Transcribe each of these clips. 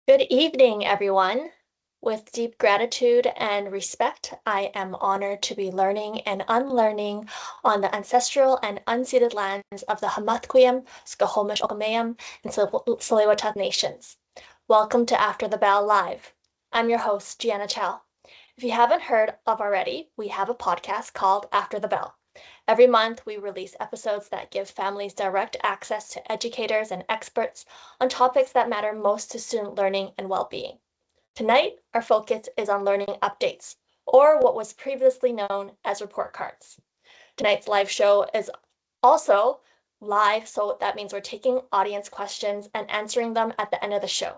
Good evening, everyone. With deep gratitude and respect, I am honored to be learning and unlearning on the ancestral and unceded lands of the Hamathquiam, Skohomish Okameam, and Tsleil-Waututh nations. Welcome to After the Bell Live. I'm your host, Gianna Chow. If you haven't heard of already, we have a podcast called After the Bell. Every month, we release episodes that give families direct access to educators and experts on topics that matter most to student learning and well-being. Tonight, our focus is on learning updates, or what was previously known as report cards. Tonight's live show is also live, so that means we're taking audience questions and answering them at the end of the show.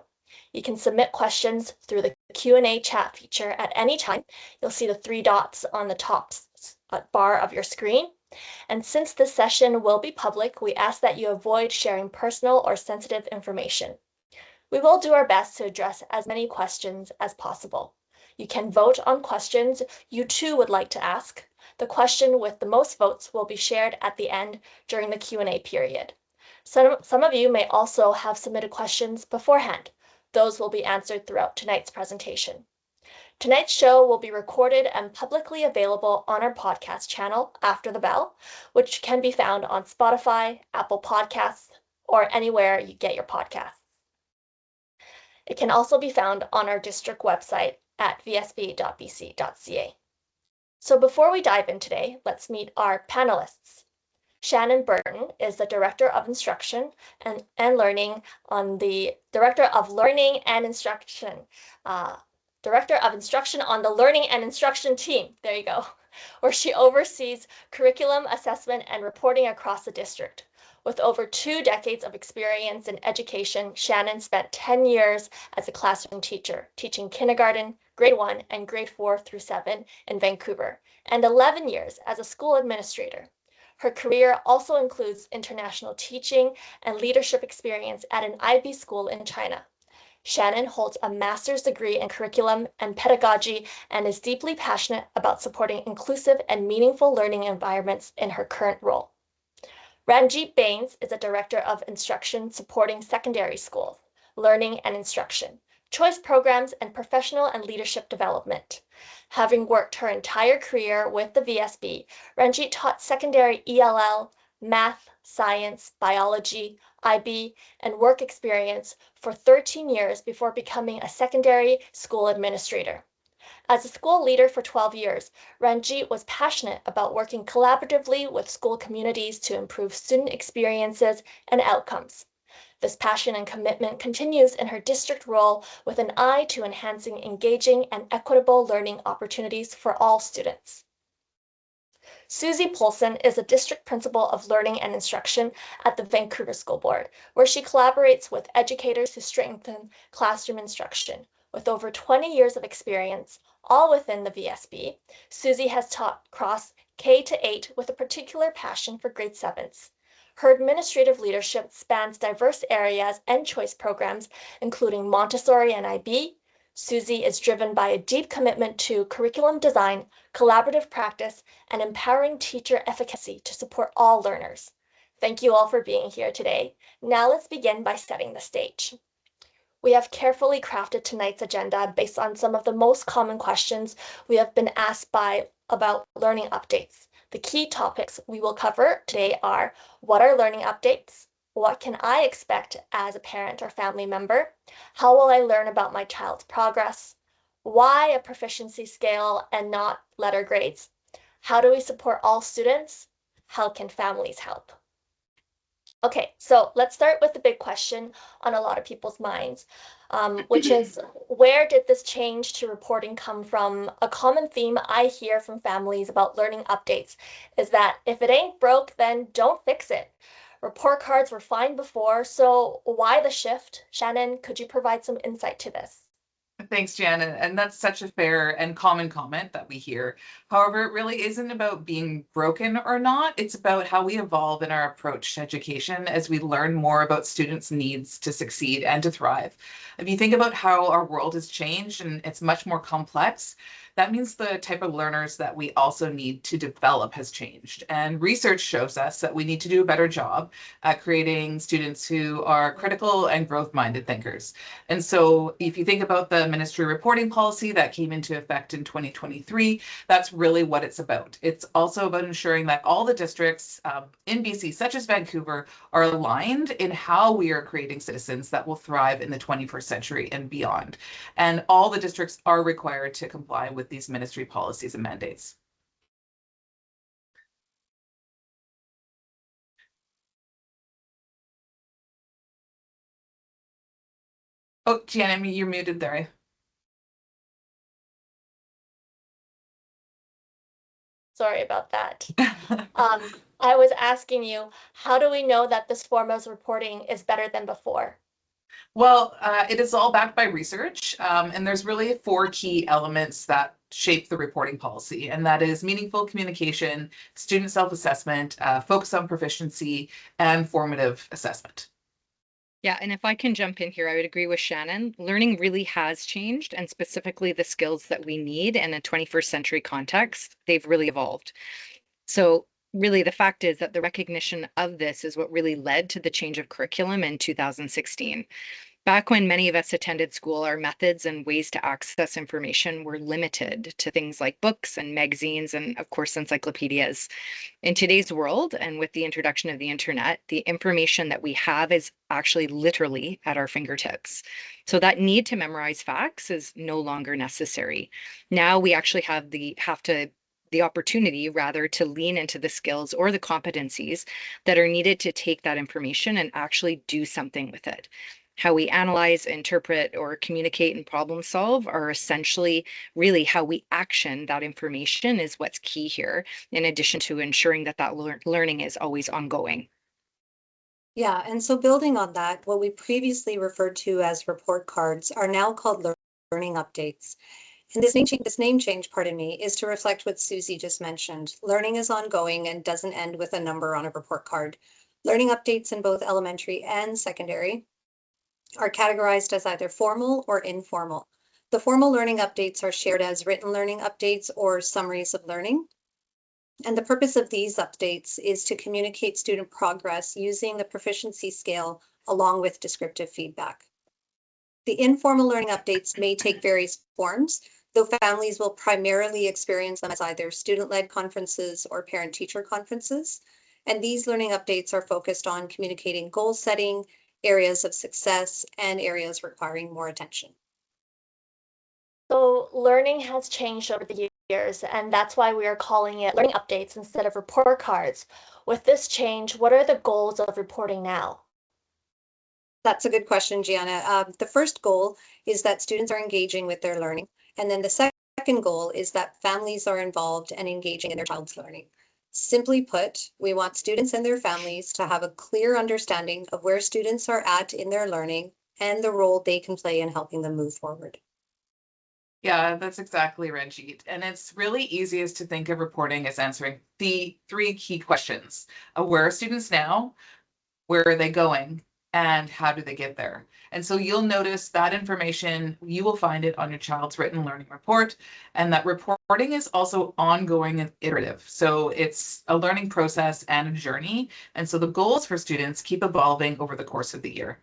You can submit questions through the Q&A chat feature at any time. You'll see the three dots on the top bar of your screen. And since this session will be public, we ask that you avoid sharing personal or sensitive information. We will do our best to address as many questions as possible. You can vote on questions you too would like to ask. The question with the most votes will be shared at the end during the Q&A period. Some of you may also have submitted questions beforehand. Those will be answered throughout tonight's presentation. Tonight's show will be recorded and publicly available on our podcast channel, After the Bell, which can be found on Spotify, Apple Podcasts, or anywhere you get your podcasts. It can also be found on our district website at vsb.bc.ca. So before we dive in today, let's meet our panelists. Shannon Burton is the Director of Instruction and Learning on the Director of Learning and Instruction. Director of Instruction on the Learning and Instruction team, there you go, where she oversees curriculum assessment and reporting across the district. With over 2 decades of experience in education, Shannon spent 10 years as a classroom teacher, teaching kindergarten, grade 1, and grade 4 through 7 in Vancouver, and 11 years as a school administrator. Her career also includes international teaching and leadership experience at an IB school in China. Shannon holds a master's degree in curriculum and pedagogy and is deeply passionate about supporting inclusive and meaningful learning environments in her current role. Ranjit Bains is a Director of Instruction supporting secondary schools, learning and instruction, choice programs, and professional and leadership development. Having worked her entire career with the VSB, Ranjit taught secondary ELL, math, science, biology, IB, and work experience for 13 years before becoming a secondary school administrator. As a school leader for 12 years, Ranjit was passionate about working collaboratively with school communities to improve student experiences and outcomes. This passion and commitment continues in her district role with an eye to enhancing engaging and equitable learning opportunities for all students. Suzie Polzin is a district principal of learning and instruction at the Vancouver School Board, where she collaborates with educators to strengthen classroom instruction. With over 20 years of experience, all within the VSB, Suzie has taught across K-8 with a particular passion for grade 7s. Her administrative leadership spans diverse areas and choice programs, including Montessori and IB. Suzie is driven by a deep commitment to curriculum design, collaborative practice, and empowering teacher efficacy to support all learners. Thank you all for being here today. Now let's begin by setting the stage. We have carefully crafted tonight's agenda based on some of the most common questions we have been asked about learning updates. The key topics we will cover today are: what are learning updates? What can I expect as a parent or family member? How will I learn about my child's progress? Why a proficiency scale and not letter grades? How do we support all students? How can families help? Okay, so let's start with the big question on a lot of people's minds, which is, where did this change to reporting come from? A common theme I hear from families about learning updates is that if it ain't broke, then don't fix it. Report cards were fine before, so why the shift? Shannon, could you provide some insight to this? Thanks, Jan. And that's such a fair and common comment that we hear. However, it really isn't about being broken or not. It's about how we evolve in our approach to education as we learn more about students' needs to succeed and to thrive. If you think about how our world has changed and it's much more complex, that means the type of learners that we also need to develop has changed. And research shows us that we need to do a better job at creating students who are critical and growth-minded thinkers. And so if you think about the ministry reporting policy that came into effect in 2023, that's really what it's about. It's also about ensuring that all the districts in BC, such as Vancouver, are aligned in how we are creating citizens that will thrive in the 21st century and beyond. And all the districts are required to comply with these ministry policies and mandates. Oh, Shannon, you're muted there. Sorry about that. I was asking you, how do we know that this form of reporting is better than before? Well, it is all backed by research, and there's really 4 key elements that shape the reporting policy, and that is meaningful communication, student self-assessment, focus on proficiency, and formative assessment. Yeah, and if I can jump in here, I would agree with Shannon. Learning really has changed, and specifically the skills that we need in a 21st century context, they've really evolved. So really the fact is that the recognition of this is what really led to the change of curriculum in 2016. Back when many of us attended school, our methods and ways to access information were limited to things like books and magazines and, of course, encyclopedias. In today's world, and with the introduction of the internet, the information that we have is actually literally at our fingertips. So that need to memorize facts is no longer necessary. Now we actually have the opportunity rather to lean into the skills or the competencies that are needed to take that information and actually do something with it. How we analyze, interpret, or communicate and problem solve are essentially really how we action that information is what's key here, in addition to ensuring that learning is always ongoing. Yeah, and so building on that, what we previously referred to as report cards are now called learning updates. And this name change, is to reflect what Suzie just mentioned. Learning is ongoing and doesn't end with a number on a report card. Learning updates in both elementary and secondary are categorized as either formal or informal. The formal learning updates are shared as written learning updates or summaries of learning. And the purpose of these updates is to communicate student progress using the proficiency scale along with descriptive feedback. The informal learning updates may take various forms, though families will primarily experience them as either student-led conferences or parent-teacher conferences. And these learning updates are focused on communicating goal setting, areas of success, and areas requiring more attention. So learning has changed over the years, and that's why we are calling it learning updates instead of report cards. With this change, what are the goals of reporting now? That's a good question, Gianna. The first goal is that students are engaging with their learning. And then the second goal is that families are involved and engaging in their child's learning. Simply put, we want students and their families to have a clear understanding of where students are at in their learning and the role they can play in helping them move forward. Yeah, that's exactly Ranjit. And it's really easiest to think of reporting as answering the 3 key questions. Where are students now? Where are they going? And how do they get there? And so you'll notice that information, you will find it on your child's written learning report. And that reporting is also ongoing and iterative. So it's a learning process and a journey. And so the goals for students keep evolving over the course of the year.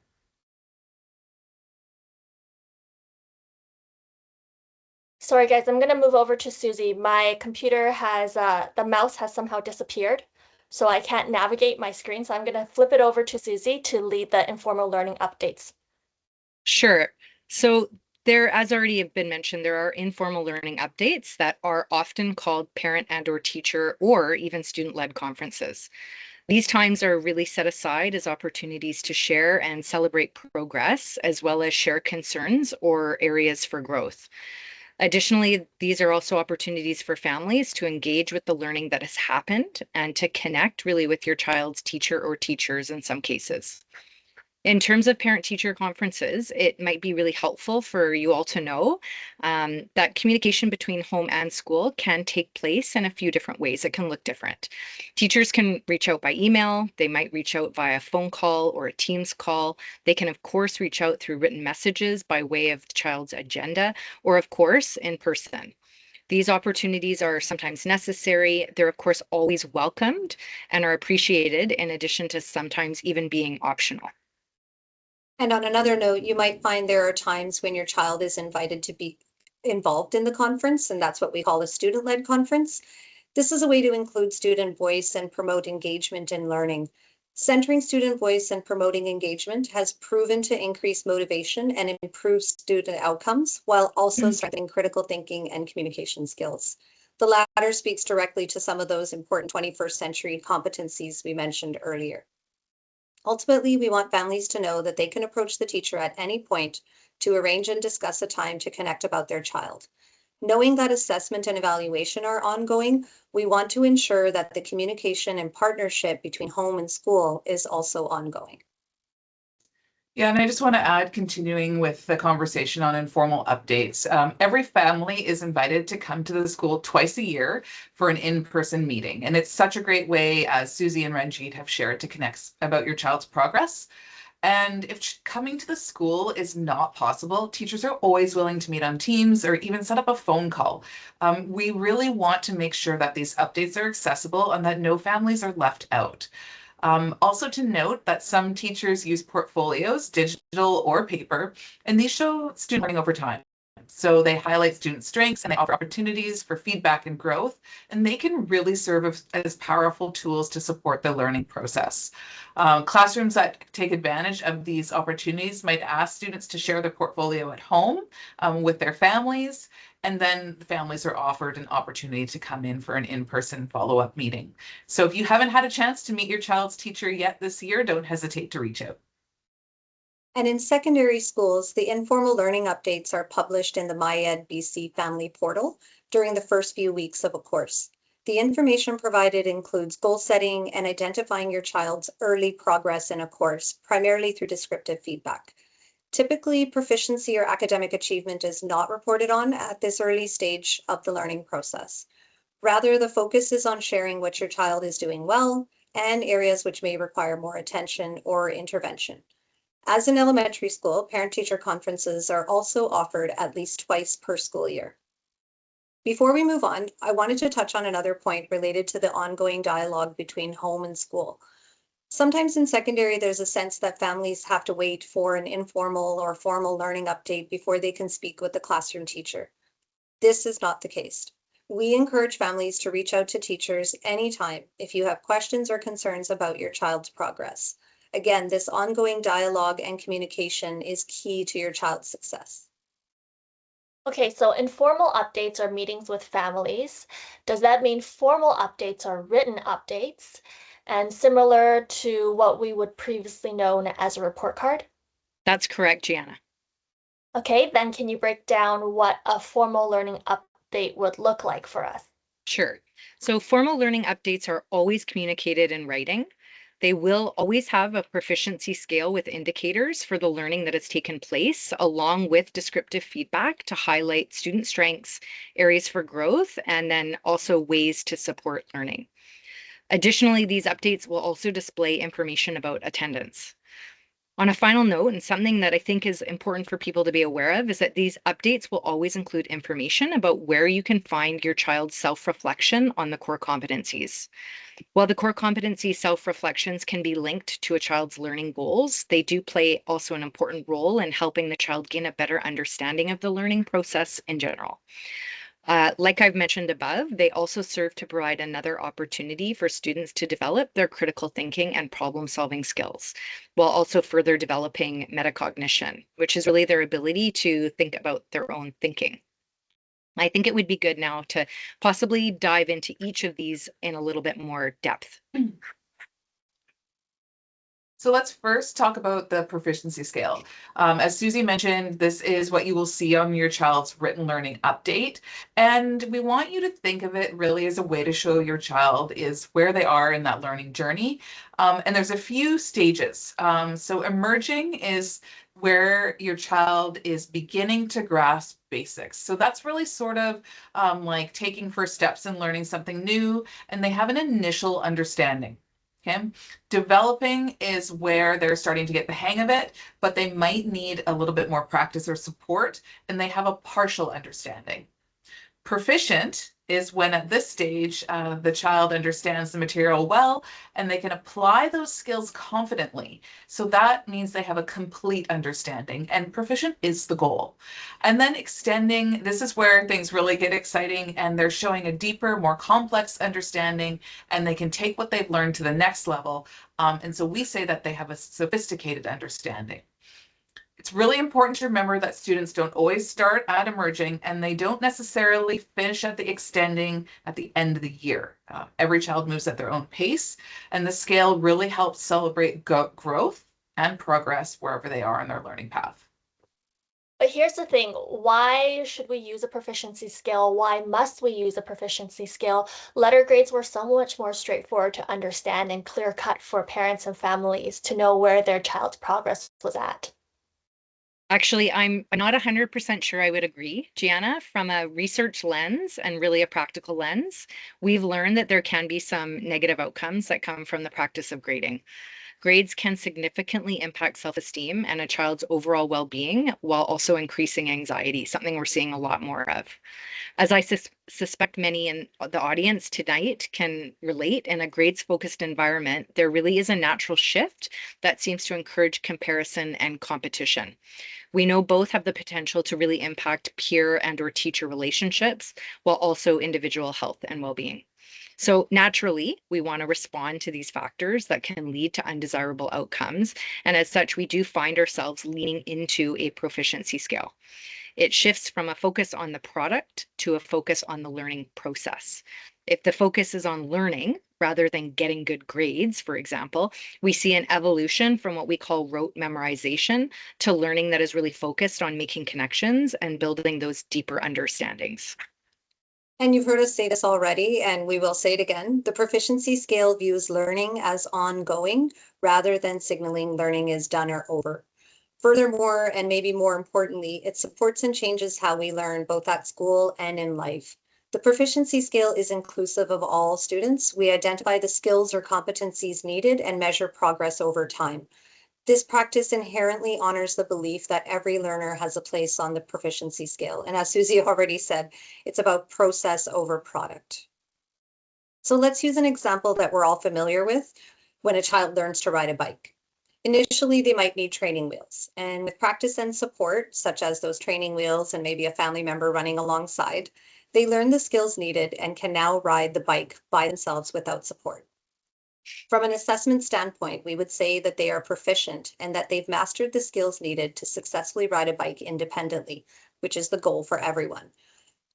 Sorry guys, I'm gonna move over to Suzie. My computer has, the mouse has somehow disappeared, so I can't navigate my screen. So I'm gonna flip it over to Suzie to lead the informal learning updates. Sure. So there, as already have been mentioned, there are informal learning updates that are often called parent and or teacher or even student-led conferences. These times are really set aside as opportunities to share and celebrate progress, as well as share concerns or areas for growth. Additionally, these are also opportunities for families to engage with the learning that has happened and to connect really with your child's teacher or teachers in some cases. In terms of parent-teacher conferences, it might be really helpful for you all to know that communication between home and school can take place in a few different ways. It can look different. Teachers can reach out by email. They might reach out via phone call or a Teams call. They can, of course, reach out through written messages by way of the child's agenda, or, of course, in person. These opportunities are sometimes necessary. They're, of course, always welcomed and are appreciated, in addition to sometimes even being optional. And on another note, you might find there are times when your child is invited to be involved in the conference, and that's what we call a student-led conference. This is a way to include student voice and promote engagement in learning. Centering student voice and promoting engagement has proven to increase motivation and improve student outcomes, while also strengthening critical thinking and communication skills. The latter speaks directly to some of those important 21st century competencies we mentioned earlier. Ultimately, we want families to know that they can approach the teacher at any point to arrange and discuss a time to connect about their child. Knowing that assessment and evaluation are ongoing, we want to ensure that the communication and partnership between home and school is also ongoing. Yeah, and I just want to add, continuing with the conversation on informal updates, every family is invited to come to the school twice a year for an in-person meeting. And it's such a great way, as Suzie and Ranjit have shared, to connect about your child's progress. And if coming to the school is not possible, teachers are always willing to meet on Teams or even set up a phone call. We really want to make sure that these updates are accessible and that no families are left out. Also to note that some teachers use portfolios, digital or paper, and these show student learning over time. So they highlight student strengths and they offer opportunities for feedback and growth, and they can really serve as powerful tools to support the learning process. Classrooms that take advantage of these opportunities might ask students to share their portfolio at home with their families, and then the families are offered an opportunity to come in for an in-person follow-up meeting. So if you haven't had a chance to meet your child's teacher yet this year, don't hesitate to reach out. And in secondary schools, the informal learning updates are published in the MyEd BC family portal during the first few weeks of a course. The information provided includes goal setting and identifying your child's early progress in a course, primarily through descriptive feedback. Typically, proficiency or academic achievement is not reported on at this early stage of the learning process. Rather, the focus is on sharing what your child is doing well and areas which may require more attention or intervention. As in elementary school, parent-teacher conferences are also offered at least twice per school year. Before we move on, I wanted to touch on another point related to the ongoing dialogue between home and school. Sometimes in secondary, there's a sense that families have to wait for an informal or formal learning update before they can speak with the classroom teacher. This is not the case. We encourage families to reach out to teachers anytime if you have questions or concerns about your child's progress. Again, this ongoing dialogue and communication is key to your child's success. Okay, so informal updates are meetings with families. Does that mean formal updates are written updates? And similar to what we would previously known as a report card? That's correct, Gianna. Okay, then can you break down what a formal learning update would look like for us? Sure. So formal learning updates are always communicated in writing. They will always have a proficiency scale with indicators for the learning that has taken place, along with descriptive feedback to highlight student strengths, areas for growth, and then also ways to support learning. Additionally, these updates will also display information about attendance. On a final note, and something that I think is important for people to be aware of, is that these updates will always include information about where you can find your child's self-reflection on the core competencies. While the core competency self-reflections can be linked to a child's learning goals, they do play also an important role in helping the child gain a better understanding of the learning process in general. Like I've mentioned above, they also serve to provide another opportunity for students to develop their critical thinking and problem-solving skills, while also further developing metacognition, which is really their ability to think about their own thinking. I think it would be good now to possibly dive into each of these in a little bit more depth. So let's first talk about the proficiency scale. As Suzie mentioned, this is what you will see on your child's written learning update. And we want you to think of it really as a way to show your child is where they are in that learning journey. And there's a few stages. So emerging is where your child is beginning to grasp basics. So that's really sort of like taking first steps in learning something new, and they have an initial understanding. Okay. Developing is where they're starting to get the hang of it, but they might need a little bit more practice or support, and they have a partial understanding. Proficient is when at this stage, the child understands the material well and they can apply those skills confidently. So that means they have a complete understanding, and proficient is the goal. And then extending, this is where things really get exciting, and they're showing a deeper, more complex understanding, and they can take what they've learned to the next level. And so we say that they have a sophisticated understanding. It's really important to remember that students don't always start at emerging, and they don't necessarily finish at the extending at the end of the year. Every child moves at their own pace, and the scale really helps celebrate growth and progress wherever they are in their learning path. But here's the thing, why should we use a proficiency scale? Why must we use a proficiency scale? Letter grades were so much more straightforward to understand and clear cut for parents and families to know where their child's progress was at. Actually, I'm not 100% sure I would agree, Gianna. From a research lens and really a practical lens, we've learned that there can be some negative outcomes that come from the practice of grading. Grades can significantly impact self-esteem and a child's overall well-being while also increasing anxiety, something we're seeing a lot more of. As I suspect many in the audience tonight can relate, in a grades-focused environment, there really is a natural shift that seems to encourage comparison and competition. We know both have the potential to really impact peer and or teacher relationships while also individual health and well-being. So naturally, we want to respond to these factors that can lead to undesirable outcomes. And as such, we do find ourselves leaning into a proficiency scale. It shifts from a focus on the product to a focus on the learning process. If the focus is on learning rather than getting good grades, for example, we see an evolution from what we call rote memorization to learning that is really focused on making connections and building those deeper understandings. And you've heard us say this already, and we will say it again. The proficiency scale views learning as ongoing rather than signaling learning is done or over. Furthermore, and maybe more importantly, it supports and changes how we learn both at school and in life. The proficiency scale is inclusive of all students. We identify the skills or competencies needed and measure progress over time. This practice inherently honors the belief that every learner has a place on the proficiency scale. And as Suzie already said, it's about process over product. So let's use an example that we're all familiar with when a child learns to ride a bike. Initially, they might need training wheels, and with practice and support, such as those training wheels and maybe a family member running alongside, they learn the skills needed and can now ride the bike by themselves without support. From an assessment standpoint, we would say that they are proficient and that they've mastered the skills needed to successfully ride a bike independently, which is the goal for everyone.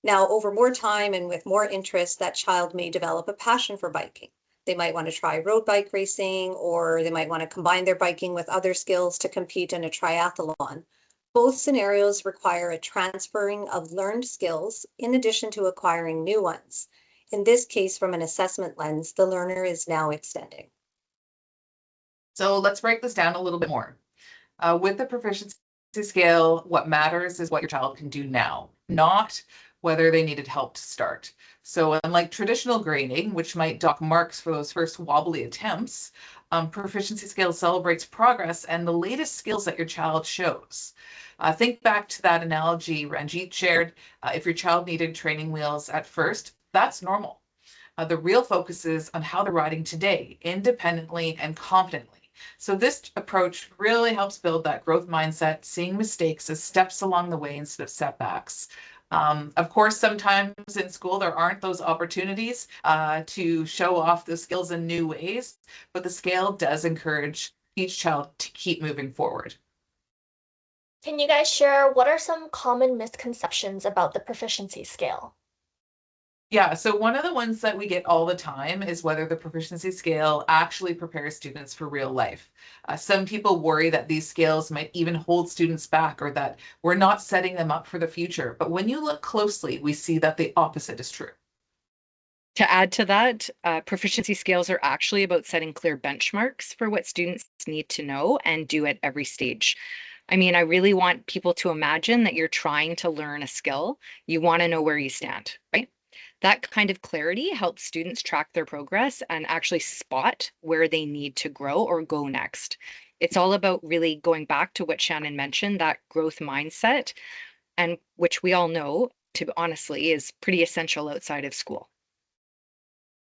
Now, over more time and with more interest, that child may develop a passion for biking. They might want to try road bike racing, or they might want to combine their biking with other skills to compete in a triathlon. Both scenarios require a transferring of learned skills in addition to acquiring new ones. In this case, from an assessment lens, the learner is now extending. So let's break this down a little bit more. With the proficiency scale, what matters is what your child can do now, not whether they needed help to start. So unlike traditional grading, which might dock marks for those first wobbly attempts, proficiency scale celebrates progress and the latest skills that your child shows. Think back to that analogy Ranjit shared. If your child needed training wheels at first, that's normal. The real focus is on how they're riding today, independently and confidently. So this approach really helps build that growth mindset, seeing mistakes as steps along the way instead of setbacks. Of course, sometimes in school, there aren't those opportunities to show off the skills in new ways, but the scale does encourage each child to keep moving forward. Can you guys share what are some common misconceptions about the proficiency scale? Yeah, so one of the ones that we get all the time is whether the proficiency scale actually prepares students for real life. Some people worry that these scales might even hold students back or that we're not setting them up for the future. But when you look closely, we see that the opposite is true. To add to that, proficiency scales are actually about setting clear benchmarks for what students need to know and do at every stage. I mean, I really want people to imagine that you're trying to learn a skill. You want to know where you stand, right? That kind of clarity helps students track their progress and actually spot where they need to grow or go next. It's all about really going back to what Shannon mentioned, that growth mindset, and which we all know honestly, is pretty essential outside of school.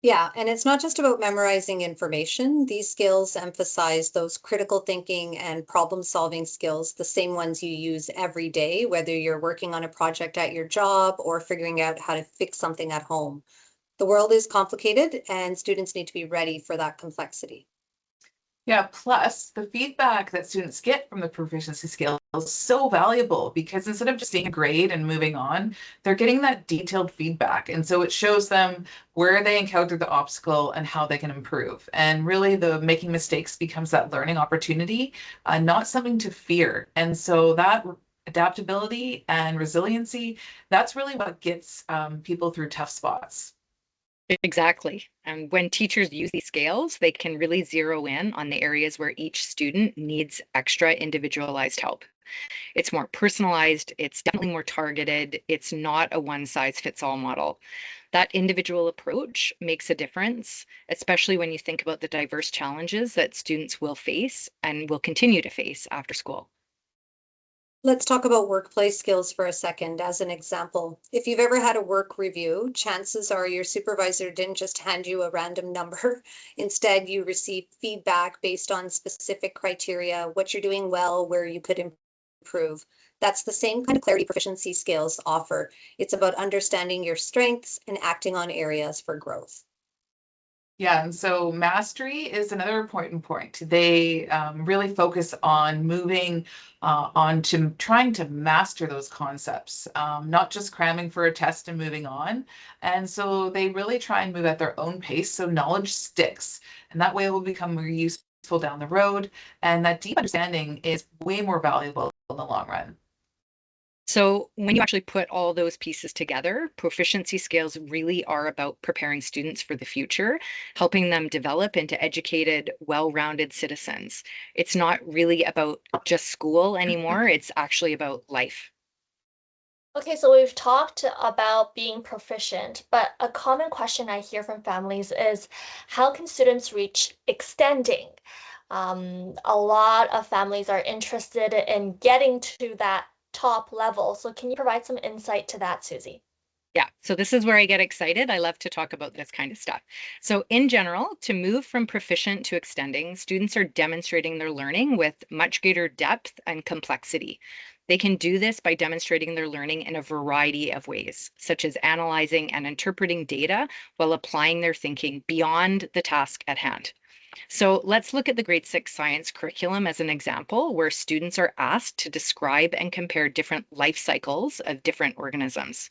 Yeah, and it's not just about memorizing information. These skills emphasize those critical thinking and problem-solving skills, the same ones you use every day, whether you're working on a project at your job or figuring out how to fix something at home. The world is complicated, and students need to be ready for that complexity. Yeah, plus the feedback that students get from the proficiency scale is so valuable because instead of just seeing a grade and moving on, they're getting that detailed feedback. And so it shows them where they encountered the obstacle and how they can improve. And really the making mistakes becomes that learning opportunity, not something to fear. And so that adaptability and resiliency, that's really what gets people through tough spots. Exactly. And when teachers use these scales, they can really zero in on the areas where each student needs extra individualized help. It's more personalized, it's definitely more targeted, it's not a one-size-fits-all model. That individual approach makes a difference, especially when you think about the diverse challenges that students will face and will continue to face after school. Let's talk about workplace skills for a second as an example. If you've ever had a work review, chances are your supervisor didn't just hand you a random number. Instead, you received feedback based on specific criteria, what you're doing well, where you could improve. That's the same kind of clarity proficiency skills offer. It's about understanding your strengths and acting on areas for growth. Yeah, and so mastery is another important point. They really focus on moving on to trying to master those concepts, not just cramming for a test and moving on. And so they really try and move at their own pace so knowledge sticks. And that way it will become more useful down the road. And that deep understanding is way more valuable in the long run. So when you actually put all those pieces together, proficiency scales really are about preparing students for the future, helping them develop into educated, well-rounded citizens. It's not really about just school anymore, it's actually about life. Okay, so we've talked about being proficient, but a common question I hear from families is how can students reach extending? A lot of families are interested in getting to that top level. So can you provide some insight to that, Suzie? Yeah, so this is where I get excited. I love to talk about this kind of stuff. So in general, to move from proficient to extending, students are demonstrating their learning with much greater depth and complexity. They can do this by demonstrating their learning in a variety of ways, such as analyzing and interpreting data while applying their thinking beyond the task at hand. So let's look at the grade 6 science curriculum as an example where students are asked to describe and compare different life cycles of different organisms.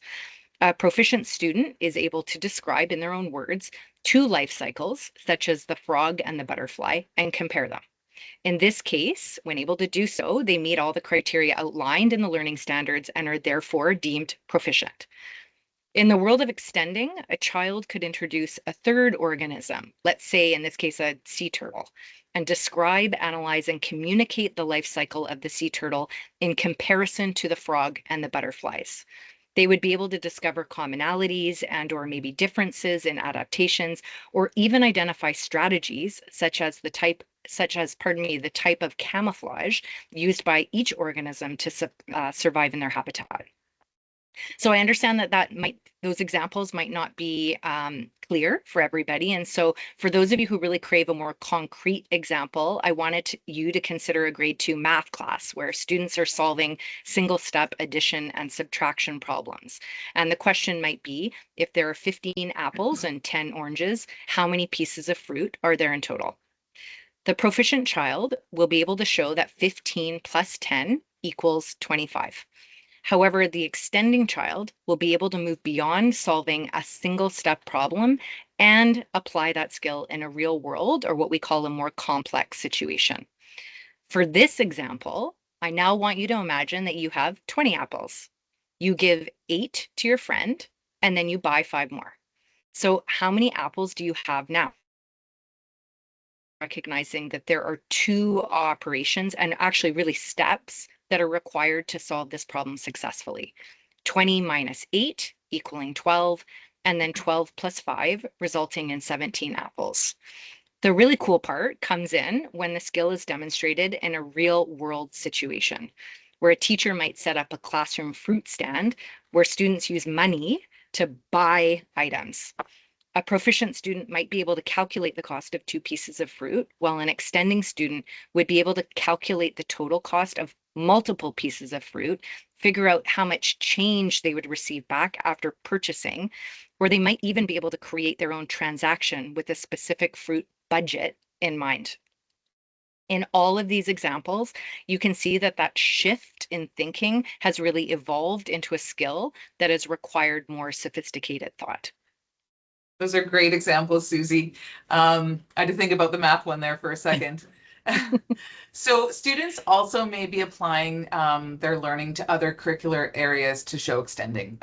A proficient student is able to describe in their own words 2 life cycles, such as the frog and the butterfly, and compare them. In this case, when able to do so, they meet all the criteria outlined in the learning standards and are therefore deemed proficient. In the world of extending, a child could introduce a 3rd organism, let's say in this case a sea turtle, and describe, analyze, and communicate the life cycle of the sea turtle in comparison to the frog and the butterflies. They would be able to discover commonalities and or maybe differences in adaptations, or even identify strategies such as the type of camouflage used by each organism to survive in their habitat. So I understand that those examples might not be clear for everybody. And so for those of you who really crave a more concrete example, I wanted you to consider a grade 2 math class where students are solving single step addition and subtraction problems. And the question might be, if there are 15 apples and 10 oranges, how many pieces of fruit are there in total? The proficient child will be able to show that 15 plus 10 equals 25. However, the extending child will be able to move beyond solving a single step problem and apply that skill in a real world, or what we call a more complex situation. For this example, I now want you to imagine that you have 20 apples. You give 8 to your friend, and then you buy 5 more. So how many apples do you have now? Recognizing that there are 2 operations and actually really steps that are required to solve this problem successfully. 20 minus 8 equaling 12, and then 12 plus 5 resulting in 17 apples. The really cool part comes in when the skill is demonstrated in a real world situation. where a teacher might set up a classroom fruit stand where students use money to buy items. A proficient student might be able to calculate the cost of 2 pieces of fruit, while an extending student would be able to calculate the total cost of multiple pieces of fruit, figure out how much change they would receive back after purchasing, or they might even be able to create their own transaction with a specific fruit budget in mind. In all of these examples, you can see that that shift in thinking has really evolved into a skill that has required more sophisticated thought. Those are great examples, Suzie. I had to think about the math one there for a second. So students also may be applying their learning to other curricular areas to show extending.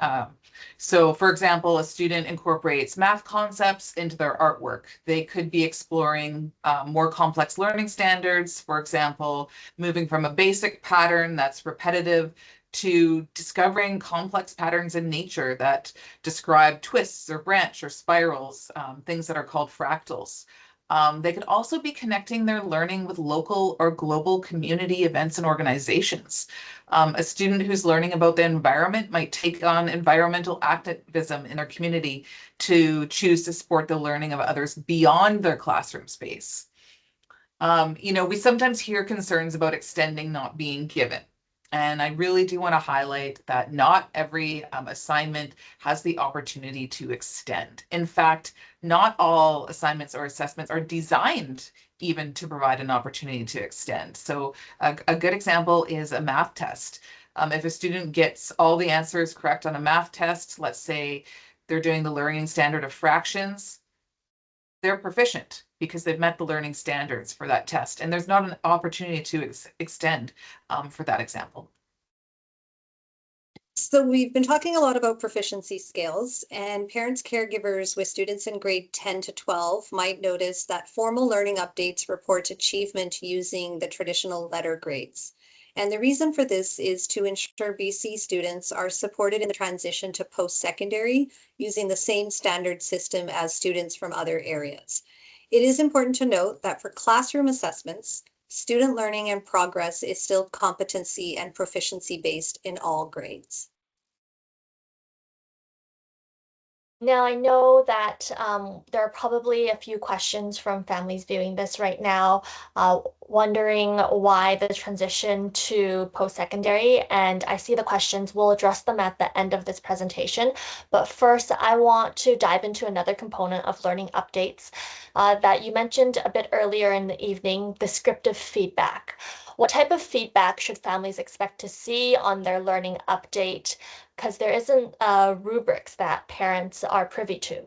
So for example, a student incorporates math concepts into their artwork. They could be exploring more complex learning standards, for example, moving from a basic pattern that's repetitive to discovering complex patterns in nature that describe twists or branch or spirals, things that are called fractals. They could also be connecting their learning with local or global community events and organizations. A student who's learning about the environment might take on environmental activism in their community to choose to support the learning of others beyond their classroom space. We sometimes hear concerns about extending not being given. And I really do want to highlight that not every assignment has the opportunity to extend. In fact, not all assignments or assessments are designed even to provide an opportunity to extend. So a good example is a math test. If a student gets all the answers correct on a math test, let's say they're doing the learning standard of fractions, they're proficient because they've met the learning standards for that test. And there's not an opportunity to extend for that example. So we've been talking a lot about proficiency skills, and parents, caregivers with students in grade 10 to 12 might notice that formal learning updates report achievement using the traditional letter grades. And the reason for this is to ensure BC students are supported in the transition to post-secondary using the same standard system as students from other areas. It is important to note that for classroom assessments, student learning and progress is still competency and proficiency based in all grades. Now, I know that there are probably a few questions from families viewing this right now, wondering why the transition to post-secondary, and I see the questions. We'll address them at the end of this presentation. But first, I want to dive into another component of learning updates that you mentioned a bit earlier in the evening, descriptive feedback. What type of feedback should families expect to see on their learning update? Because there isn't rubrics that parents are privy to.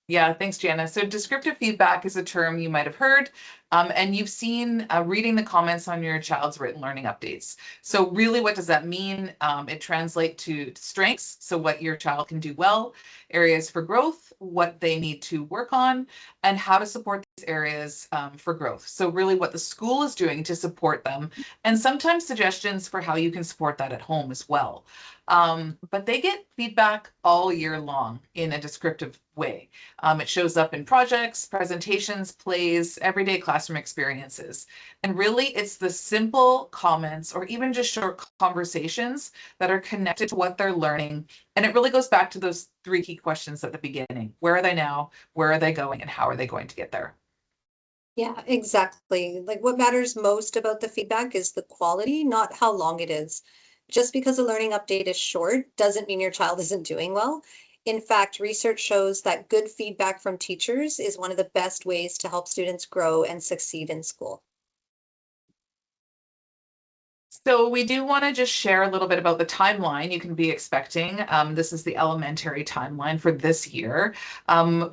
Yeah, thanks, Jana. So descriptive feedback is a term you might have heard, and you've seen reading the comments on your child's written learning updates. So really, what does that mean? It translates to strengths, so what your child can do well, areas for growth, what they need to work on, and how to support these areas for growth. So really what the school is doing to support them, and sometimes suggestions for how you can support that at home as well. But they get feedback all year long in a descriptive way. It shows up in projects, presentations, plays, everyday classroom experiences. And really, it's the simple comments or even just short conversations that are connected to what they're learning. And it really goes back to those 3 key questions at the beginning. Where are they now? Where are they going? And how are they going to get there? Yeah, exactly. Like what matters most about the feedback is the quality, not how long it is. Just because a learning update is short doesn't mean your child isn't doing well. In fact, research shows that good feedback from teachers is one of the best ways to help students grow and succeed in school. So we do want to just share a little bit about the timeline you can be expecting. This is the elementary timeline for this year.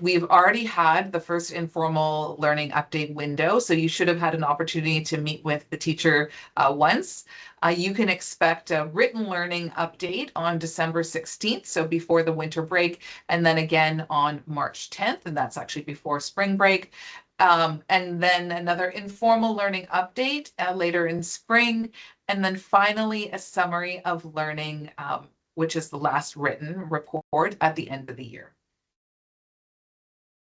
We've already had the first informal learning update window, so you should have had an opportunity to meet with the teacher once. You can expect a written learning update on December 16th, so before the winter break, and then again on March 10th, and that's actually before spring break. And then another informal learning update later in spring, and then finally a summary of learning, which is the last written report at the end of the year.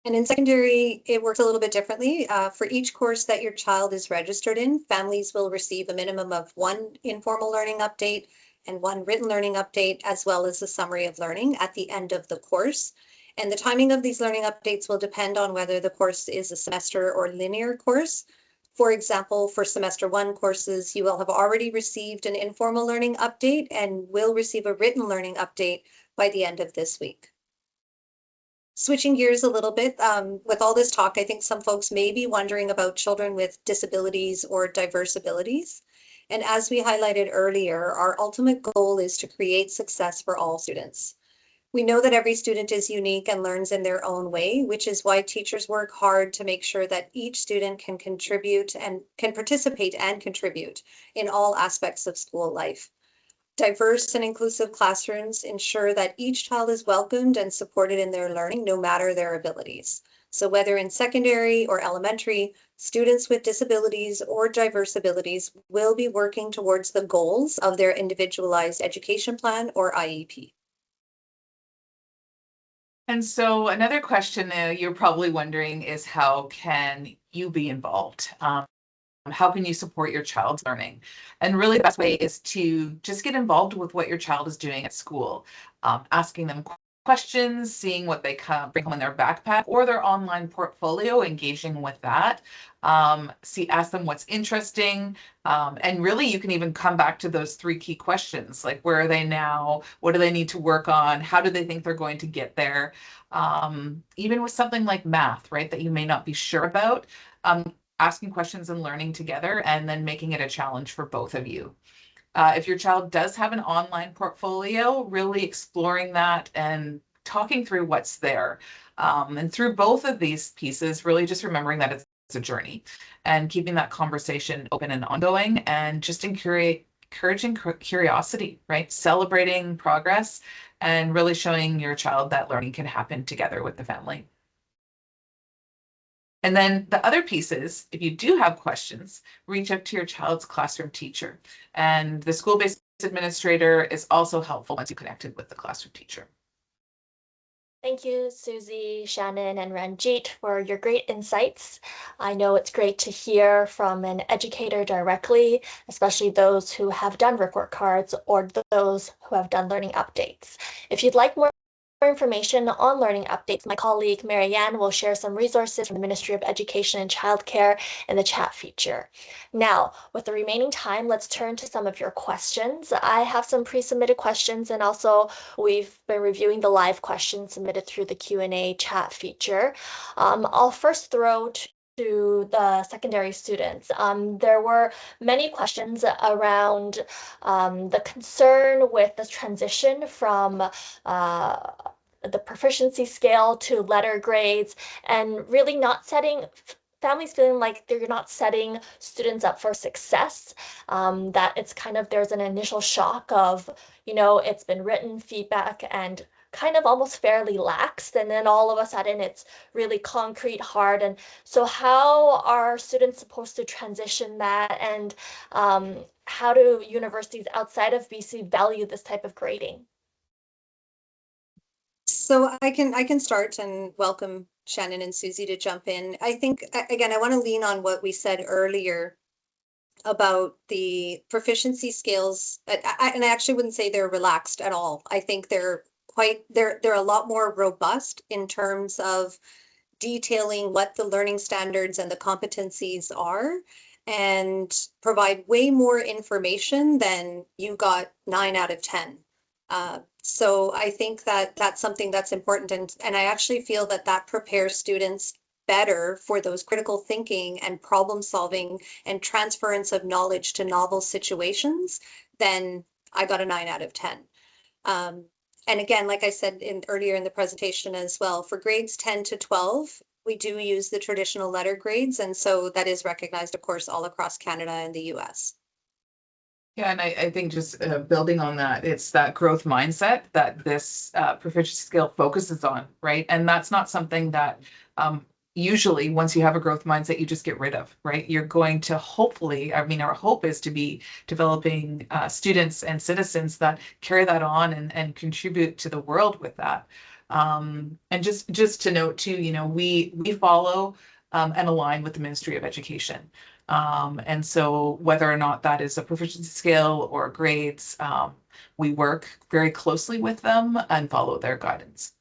And in secondary, it works a little bit differently. For each course that your child is registered in, families will receive a minimum of one informal learning update and one written learning update, as well as a summary of learning at the end of the course. And the timing of these learning updates will depend on whether the course is a semester or linear course. For example, for semester 1 courses, you will have already received an informal learning update and will receive a written learning update by the end of this week. Switching gears a little bit, with all this talk, I think some folks may be wondering about children with disabilities or diverse abilities. And as we highlighted earlier, our ultimate goal is to create success for all students. We know that every student is unique and learns in their own way, which is why teachers work hard to make sure that each student can contribute and can participate and contribute in all aspects of school life. Diverse and inclusive classrooms ensure that each child is welcomed and supported in their learning, no matter their abilities. So whether in secondary or elementary, students with disabilities or diverse abilities will be working towards the goals of their individualized education plan or IEP. And so another question you're probably wondering is, how can you be involved? How can you support your child's learning? And really the best way is to just get involved with what your child is doing at school, asking them questions, seeing what they bring home in their backpack or their online portfolio, engaging with that. Ask them what's interesting. And really you can even come back to those 3 key questions, like where are they now? What do they need to work on? How do they think they're going to get there? Even with something like math, right, that you may not be sure about. Asking questions and learning together, and then making it a challenge for both of you. If your child does have an online portfolio, really exploring that and talking through what's there. And through both of these pieces, really just remembering that it's a journey and keeping that conversation open and ongoing, and just encouraging curiosity, right? Celebrating progress and really showing your child that learning can happen together with the family. And then the other piece is, if you do have questions, reach out to your child's classroom teacher. And the school-based administrator is also helpful once you connected with the classroom teacher. Thank you, Suzie, Shannon, and Ranjit, for your great insights. I know it's great to hear from an educator directly, especially those who have done report cards or those who have done learning updates. If you'd like more information on learning updates, my colleague Marianne will share some resources from the Ministry of Education and Childcare in the chat feature. Now, with the remaining time, let's turn to some of your questions. I have some pre-submitted questions, and also we've been reviewing the live questions submitted through the Q&A chat feature. I'll first throw to the secondary students. There were many questions around the concern with the transition from the proficiency scale to letter grades, and really not setting families feeling like they're not setting students up for success, that it's kind of, there's an initial shock of, it's been written feedback and kind of almost fairly laxed, and then all of a sudden it's really concrete, hard. And so how are students supposed to transition that, and how do universities outside of BC value this type of grading? So I can start and welcome Shannon and Suzie to jump in. I think, again, I want to lean on what we said earlier about the proficiency scales. And I actually wouldn't say they're relaxed at all. I think they're a lot more robust in terms of detailing what the learning standards and the competencies are, and provide way more information than you got 9 out of 10. So I think that that's something that's important, and I actually feel that prepares students better for those critical thinking and problem solving and transference of knowledge to novel situations than I got a 9 out of 10. And again, like I said earlier in the presentation as well, for grades 10 to 12, we do use the traditional letter grades, and so that is recognized, of course, all across Canada and the US. Yeah, and I think just building on that, it's that growth mindset that this proficiency scale focuses on, right? And that's not something that usually once you have a growth mindset, you just get rid of, right? You're going to hopefully, our hope is to be developing students and citizens that carry that on and contribute to the world with that. And just to note too, we follow and align with the Ministry of Education. And so whether or not that is a proficiency scale or grades, we work very closely with them and follow their guidance.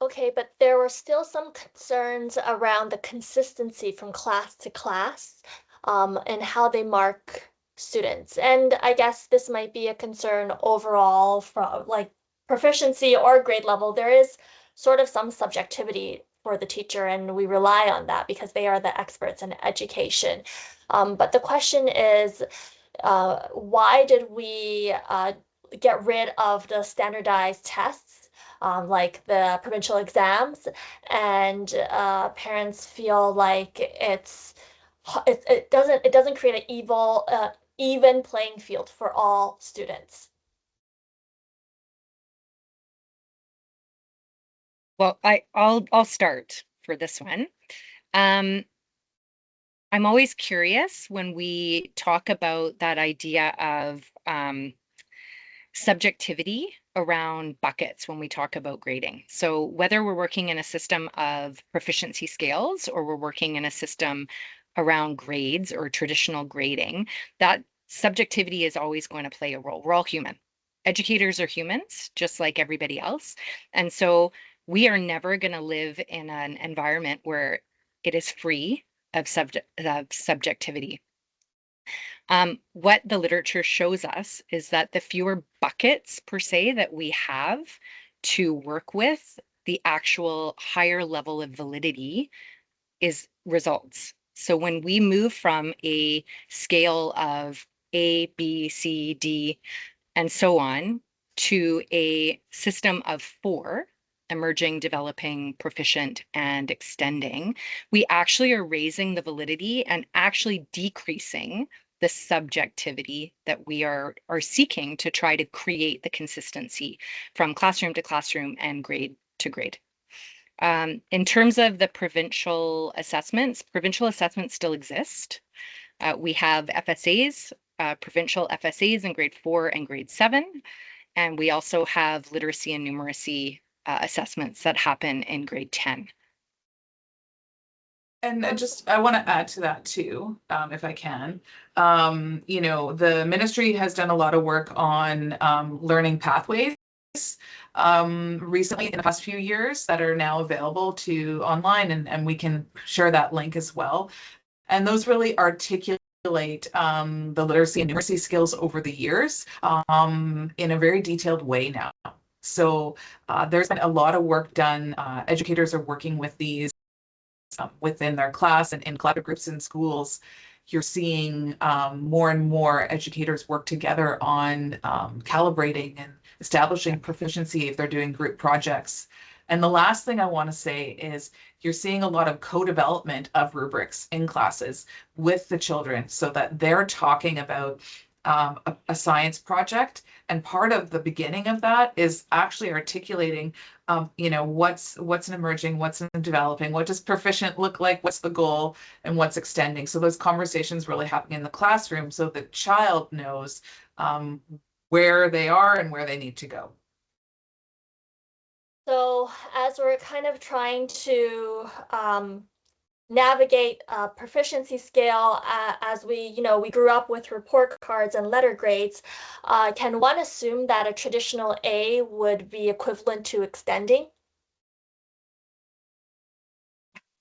Okay, but there were still some concerns around the consistency from class to class, and how they mark students. And I guess this might be a concern overall from like proficiency or grade level. There is sort of some subjectivity for the teacher, and we rely on that because they are the experts in education. But the question is, why did we get rid of the standardized tests? Like the provincial exams, and parents feel like it doesn't create an even playing field for all students. Well, I'll start for this one. I'm always curious when we talk about that idea of subjectivity around buckets when we talk about grading. So whether we're working in a system of proficiency scales or we're working in a system around grades or traditional grading, that subjectivity is always going to play a role. We're all human. Educators are humans, just like everybody else. And so we are never going to live in an environment where it is free of subjectivity. What the literature shows us is that the fewer buckets per se that we have to work with, the actual higher level of validity is results. So when we move from a scale of A, B, C, D, and so on to a system of 4, emerging, developing, proficient, and extending, we actually are raising the validity and actually decreasing the subjectivity that we are seeking to try to create the consistency from classroom to classroom and grade to grade. In terms of the provincial assessments still exist. We have FSAs, provincial FSAs in grade 4 and grade 7, and we also have literacy and numeracy assessments that happen in grade 10. And I want to add to that too, if I can. The ministry has done a lot of work on learning pathways recently in the past few years that are now available to online, and we can share that link as well. And those really articulate the literacy and numeracy skills over the years in a very detailed way now. So there's been a lot of work done. Educators are working with these within their class and in collaborative groups in schools. You're seeing more and more educators work together on calibrating and establishing proficiency if they're doing group projects. And the last thing I want to say is you're seeing a lot of co-development of rubrics in classes with the children so that they're talking about a science project. And part of the beginning of that is actually articulating, what's an emerging, what's an developing, what does proficient look like, what's the goal, and what's extending. So those conversations really happening in the classroom so the child knows where they are and where they need to go. So as we're kind of trying to navigate a proficiency scale as we grew up with report cards and letter grades, can one assume that a traditional A would be equivalent to extending?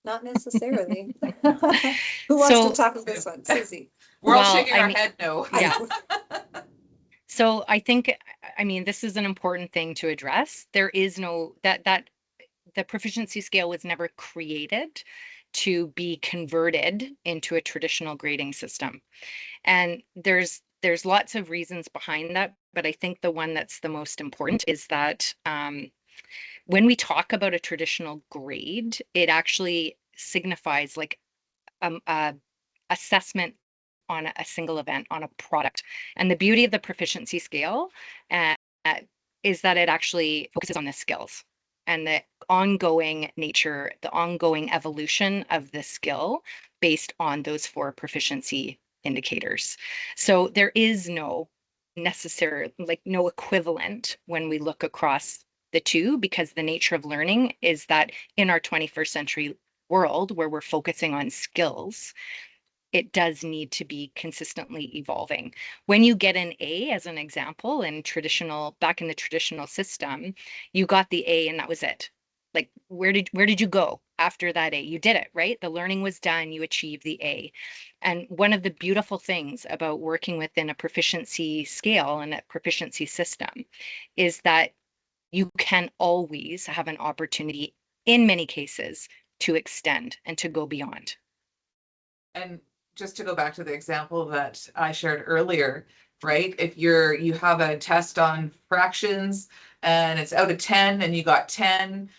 Not necessarily. Who wants to talk about this one? Suzie. We're all shaking our head no. Yeah. So I think, this is an important thing to address. There is no, that the proficiency scale was never created to be converted into a traditional grading system. And there's lots of reasons behind that, but I think the one that's the most important is that when we talk about a traditional grade, it actually signifies like assessment on a single event, on a product. And the beauty of the proficiency scale is that it actually focuses on the skills and the ongoing nature, the ongoing evolution of the skill based on those 4 proficiency indicators. So there is no necessary, like no equivalent when we look across the two, because the nature of learning is that in our 21st century world where we're focusing on skills, it does need to be consistently evolving. When you get an A, as an example, back in the traditional system, you got the A and that was it. Like, where did you go after that A? You did it, right? The learning was done, you achieved the A. And one of the beautiful things about working within a proficiency scale and a proficiency system is that you can always have an opportunity, in many cases, to extend and to go beyond. And just to go back to the example that I shared earlier, right? If you have a test on fractions and it's out of 10 and you got 10,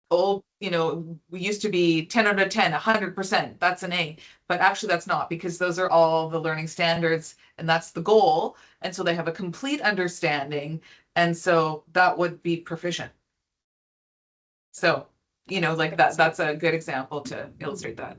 we used to be 10 out of 10, 100%, that's an A, but actually that's not, because those are all the learning standards and that's the goal. And so they have a complete understanding. And so that would be proficient. So, like that's a good example to illustrate that.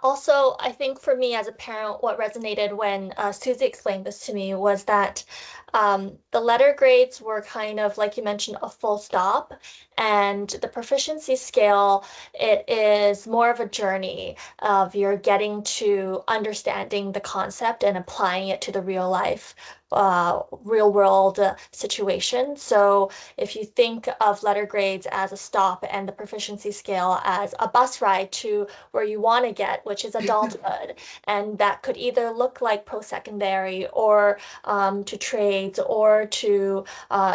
Also, I think for me as a parent, what resonated when Suzie explained this to me was that the letter grades were kind of, like you mentioned, a full stop. And the proficiency scale, it is more of a journey of you're getting to understanding the concept and applying it to the real life, real world situation. So if you think of letter grades as a stop and the proficiency scale as a bus ride to where you want to get, which is adulthood, and that could either look like post-secondary or to trades or to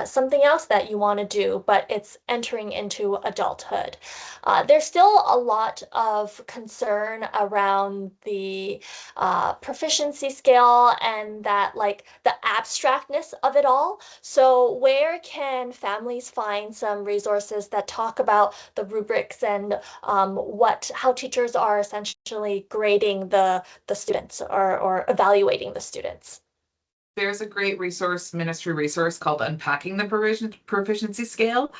something else that you want to do, but it's entering into adulthood. There's still a lot of concern around the proficiency scale and that, like, the abstractness of it all. So where can families find some resources that talk about the rubrics and how teachers are essentially grading the students or evaluating the students? There's a great ministry resource called Unpacking the Proficiency Scale,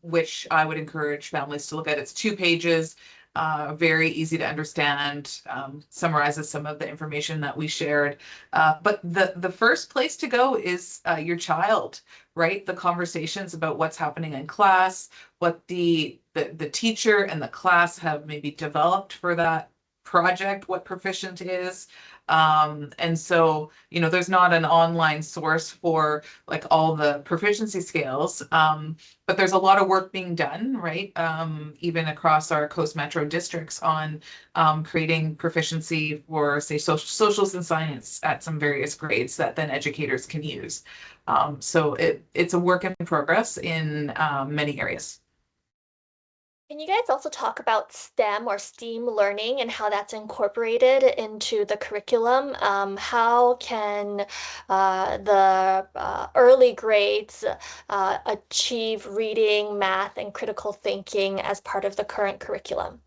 which I would encourage families to look at. It's 2 pages, very easy to understand, summarizes some of the information that we shared. But the first place to go is your child, right? The conversations about what's happening in class, what the teacher and the class have maybe developed for that project, what proficient is. And so, there's not an online source for like all the proficiency scales, but there's a lot of work being done, right? Even across our Coast Metro districts on creating proficiency for, say, socials and science at some various grades that then educators can use. So it's a work in progress in many areas. Can you guys also talk about STEM or STEAM learning and how that's incorporated into the curriculum? How can the early grades achieve reading, math, and critical thinking as part of the current curriculum?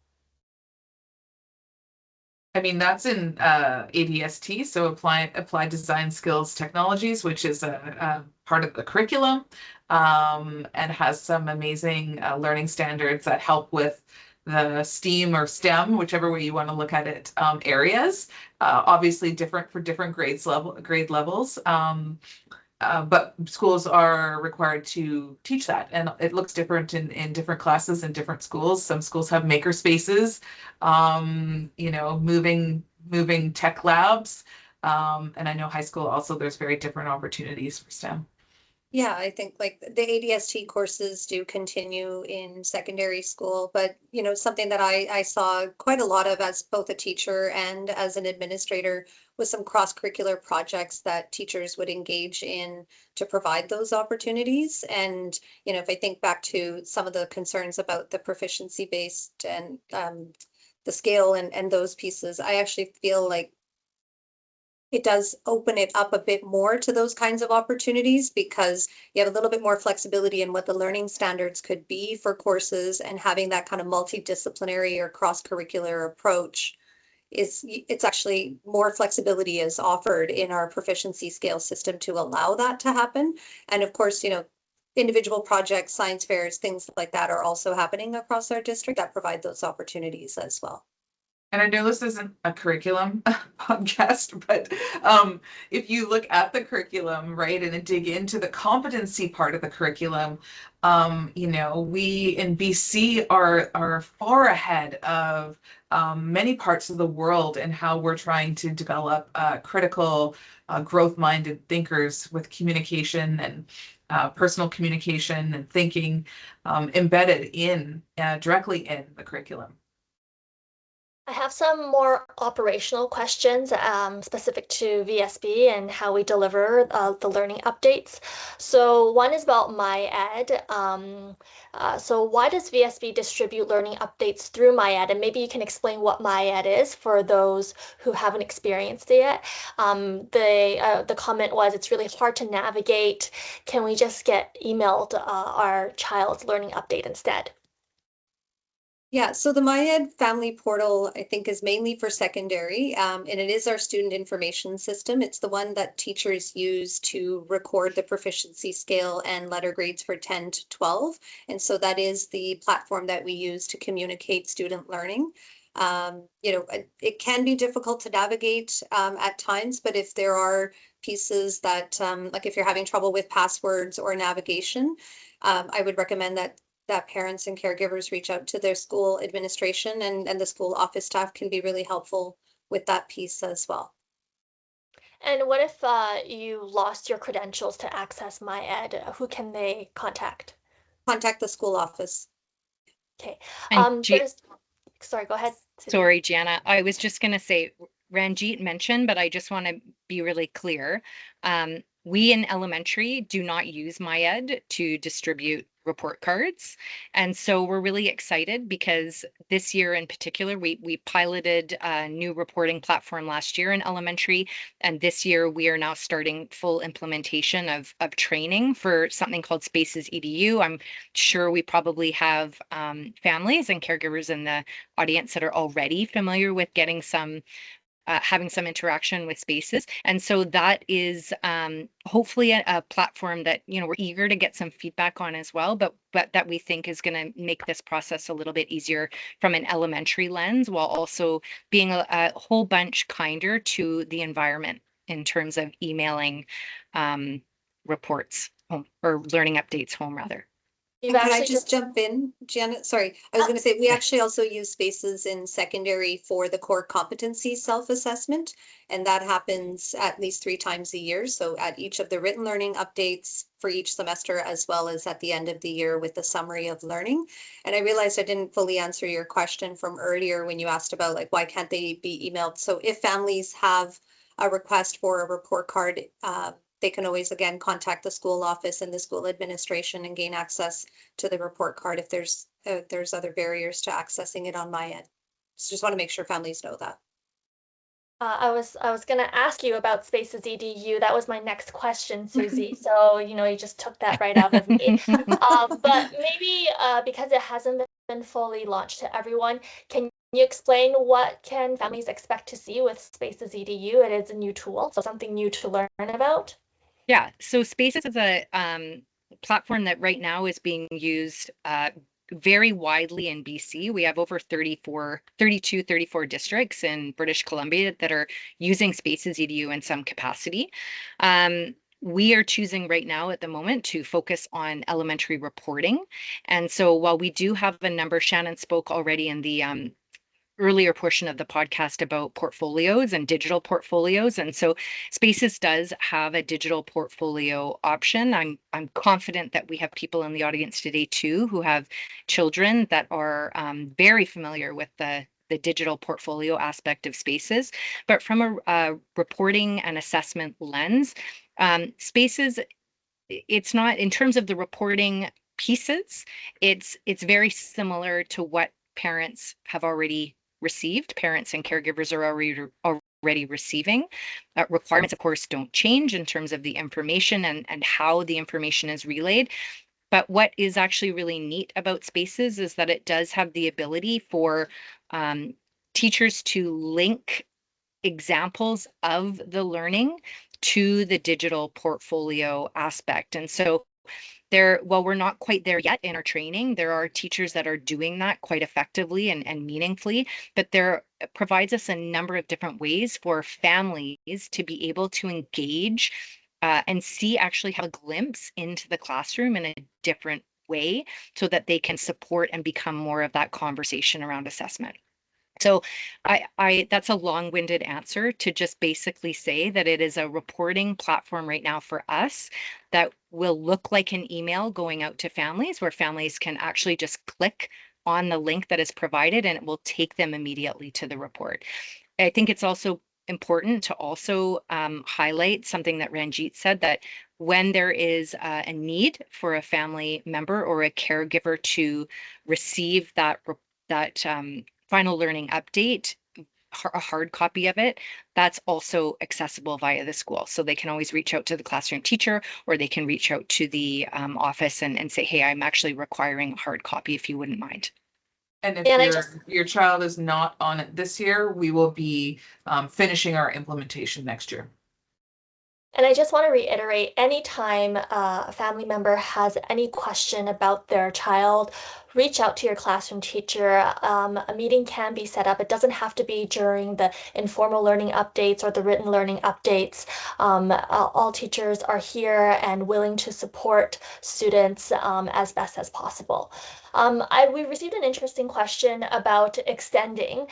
I mean, that's in ADST, so Applied Design Skills Technologies, which is a part of the curriculum, and has some amazing learning standards that help with the STEAM or STEM, whichever way you want to look at it, areas. Obviously different for different grade levels. But schools are required to teach that, and it looks different in different classes in different schools. Some schools have maker spaces, moving tech labs, and I know high school also there's very different opportunities for STEM. Yeah, I think like the ADST courses do continue in secondary school, but something that I saw quite a lot of as both a teacher and as an administrator was some cross-curricular projects that teachers would engage in to provide those opportunities. And if I think back to some of the concerns about the proficiency based and the scale and those pieces, I actually feel like it does open it up a bit more to those kinds of opportunities, because you have a little bit more flexibility in what the learning standards could be for courses, and having that kind of multidisciplinary or cross-curricular approach it's actually more flexibility is offered in our proficiency scale system to allow that to happen. And of course, individual projects, science fairs, things like that are also happening across our district that provide those opportunities as well. And I know this isn't a curriculum podcast, but if you look at the curriculum, right, and dig into the competency part of the curriculum, we in BC are far ahead of many parts of the world in how we're trying to develop critical, growth-minded thinkers with communication and personal communication and thinking embedded in directly in the curriculum. I have some more operational questions specific to VSB and how we deliver the learning updates. So one is about MyEd. So why does VSB distribute learning updates through MyEd? And maybe you can explain what MyEd is for those who haven't experienced it yet. The comment was, it's really hard to navigate. Can we just get emailed our child's learning update instead? Yeah, so the MyEd Family Portal, I think, is mainly for secondary, and it is our student information system. It's the one that teachers use to record the proficiency scale and letter grades for 10 to 12. And so that is the platform that we use to communicate student learning. It can be difficult to navigate at times, but if there are pieces that, like if you're having trouble with passwords or navigation, I would recommend that parents and caregivers reach out to their school administration, and the school office staff can be really helpful with that piece as well. And what if you lost your credentials to access MyEd? Who can they contact? Contact the school office. Okay. Sorry, go ahead, Suzie. Sorry, Gianna. I was just going to say, Ranjit mentioned, but I just want to be really clear. We in elementary do not use MyEd to distribute report cards. And so we're really excited because this year in particular, we piloted a new reporting platform last year in elementary. And this year we are now starting full implementation of training for something called Spaces EDU. I'm sure we probably have families and caregivers in the audience that are already familiar with getting some having some interaction with Spaces. And so that is hopefully a platform that, we're eager to get some feedback on as well, but that we think is going to make this process a little bit easier from an elementary lens, while also being a whole bunch kinder to the environment in terms of emailing reports home, or learning updates home rather. Can I just jump in, Janet? Sorry, I was going to say, we actually also use Spaces in secondary for the core competency self-assessment, and that happens at least 3 times a year. So at each of the written learning updates for each semester, as well as at the end of the year with the summary of learning. And I realized I didn't fully answer your question from earlier when you asked about, like, why can't they be emailed? So if families have a request for a report card, they can always, again, contact the school office and the school administration and gain access to the report card if there's other barriers to accessing it on MyEd. So just want to make sure families know that. I was going to ask you about Spaces EDU. That was my next question, Suzie. So, you just took that right out of me. But maybe because it hasn't been fully launched to everyone, can you explain what can families expect to see with Spaces EDU? It is a new tool, so something new to learn about. Yeah, so Spaces is a platform that right now is being used very widely in BC. We have over 34 districts in British Columbia that are using Spaces EDU in some capacity. We are choosing right now at the moment to focus on elementary reporting. And so while we do have a number, Shannon spoke already in the earlier portion of the podcast about portfolios and digital portfolios. And so Spaces does have a digital portfolio option. I'm confident that we have people in the audience today too who have children that are very familiar with the digital portfolio aspect of Spaces. But from a reporting and assessment lens, Spaces, it's not, in terms of the reporting pieces, it's very similar to what parents have already received. Parents and caregivers are already receiving. Requirements, of course, don't change in terms of the information and how the information is relayed. But what is actually really neat about Spaces is that it does have the ability for teachers to link examples of the learning to the digital portfolio aspect. And so While we're not quite there yet in our training, there are teachers that are doing that quite effectively and meaningfully, but there provides us a number of different ways for families to be able to engage and actually have a glimpse into the classroom in a different way so that they can support and become more of that conversation around assessment. So that's a long-winded answer to just basically say that it is a reporting platform right now for us that will look like an email going out to families, where families can actually just click on the link that is provided and it will take them immediately to the report. I think it's also important to also highlight something that Ranjit said, that when there is a need for a family member or a caregiver to receive that final learning update, a hard copy of it, that's also accessible via the school. So they can always reach out to the classroom teacher, or they can reach out to the office and say, hey, I'm actually requiring a hard copy if you wouldn't mind. And if your child is not on it this year, we will be finishing our implementation next year. And I just want to reiterate, anytime a family member has any question about their child, reach out to your classroom teacher. A meeting can be set up. It doesn't have to be during the informal learning updates or the written learning updates. All teachers are here and willing to support students as best as possible. We received an interesting question about extending.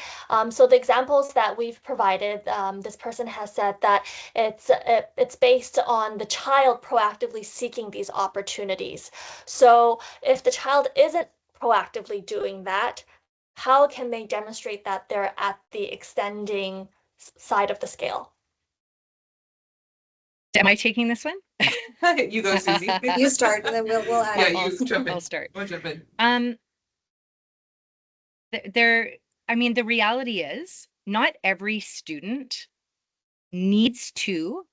So the examples that we've provided, this person has said that it's based on the child proactively seeking these opportunities. So if the child isn't proactively doing that, how can they demonstrate that they're at the extending side of the scale? Am I taking this one? You go, Suzie. You start, and then we'll add. Yeah, I'll start. We'll jump in. The reality is not every student needs to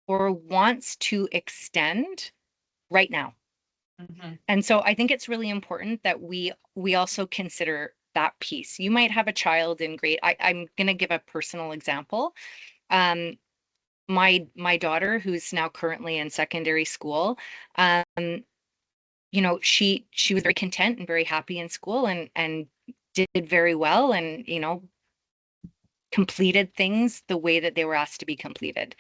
or wants to extend right now. Mm-hmm. And so I think it's really important that we also consider that piece. You might have a child in grade, I'm going to give a personal example. My daughter, who's now currently in secondary school, she was very content and very happy in school and did very well, and completed things the way that they were asked to be completed.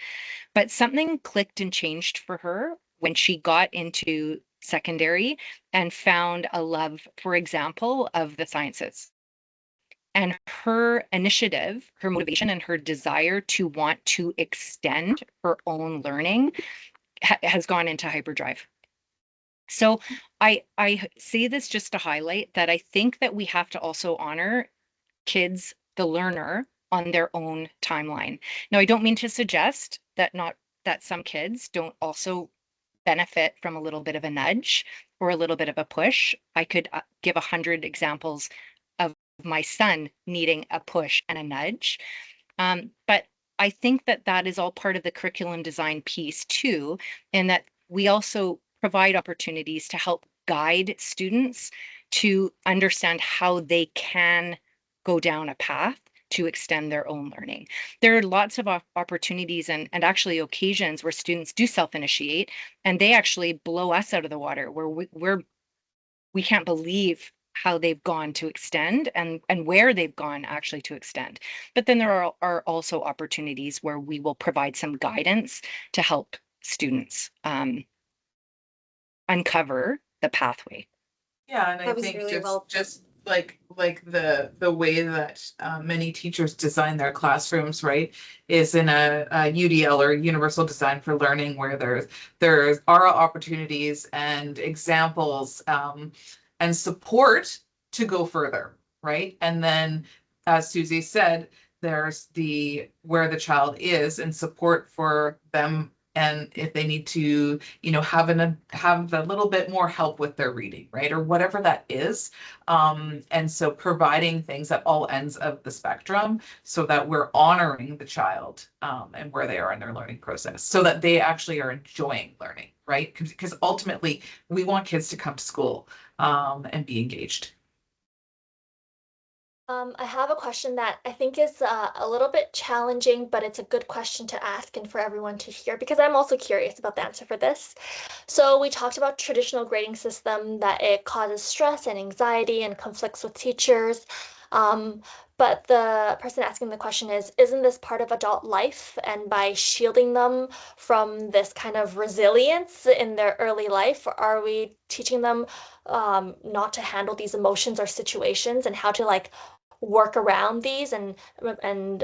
But something clicked and changed for her when she got into secondary and found a love, for example, of the sciences. And her initiative, her motivation, and her desire to want to extend her own learning has gone into hyperdrive. So I say this just to highlight that I think that we have to also honor kids, the learner, on their own timeline. Now, I don't mean to suggest that some kids don't also benefit from a little bit of a nudge or a little bit of a push. I could give 100 examples of my son needing a push and a nudge. But I think that is all part of the curriculum design piece too, in that we also provide opportunities to help guide students to understand how they can go down a path to extend their own learning. There are lots of opportunities and actually occasions where students do self-initiate, and they actually blow us out of the water, where we can't believe how they've gone to extend and where they've gone actually to extend. But then there are also opportunities where we will provide some guidance to help students uncover the pathway. Yeah, and I think really just like the way that many teachers design their classrooms, right, is in a UDL, or Universal Design for Learning, where there are opportunities and examples and support to go further, right? And then, as Suzie said, there's where the child is and support for them, and if they need to, have a little bit more help with their reading, right, or whatever that is. And so providing things at all ends of the spectrum so that we're honoring the child and where they are in their learning process, so that they actually are enjoying learning, right? Because ultimately we want kids to come to school and be engaged. I have a question that I think is a little bit challenging, but it's a good question to ask and for everyone to hear because I'm also curious about the answer for this. So we talked about traditional grading system that it causes stress and anxiety and conflicts with teachers. Um, but the person asking the question is, isn't this part of adult life? And by shielding them from this kind of resilience in their early life, are we teaching them not to handle these emotions or situations and how to like work around these and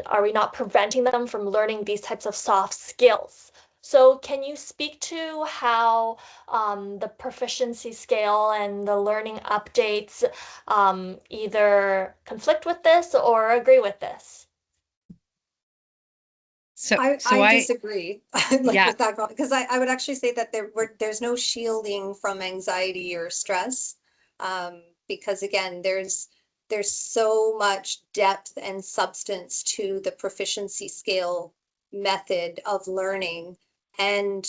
are we not preventing them from learning these types of soft skills? So can you speak to how the proficiency scale and the learning updates either conflict with this or agree with this? So I disagree like yeah, with that because I would actually say that there's no shielding from anxiety or stress because again there's so much depth and substance to the proficiency scale method of learning and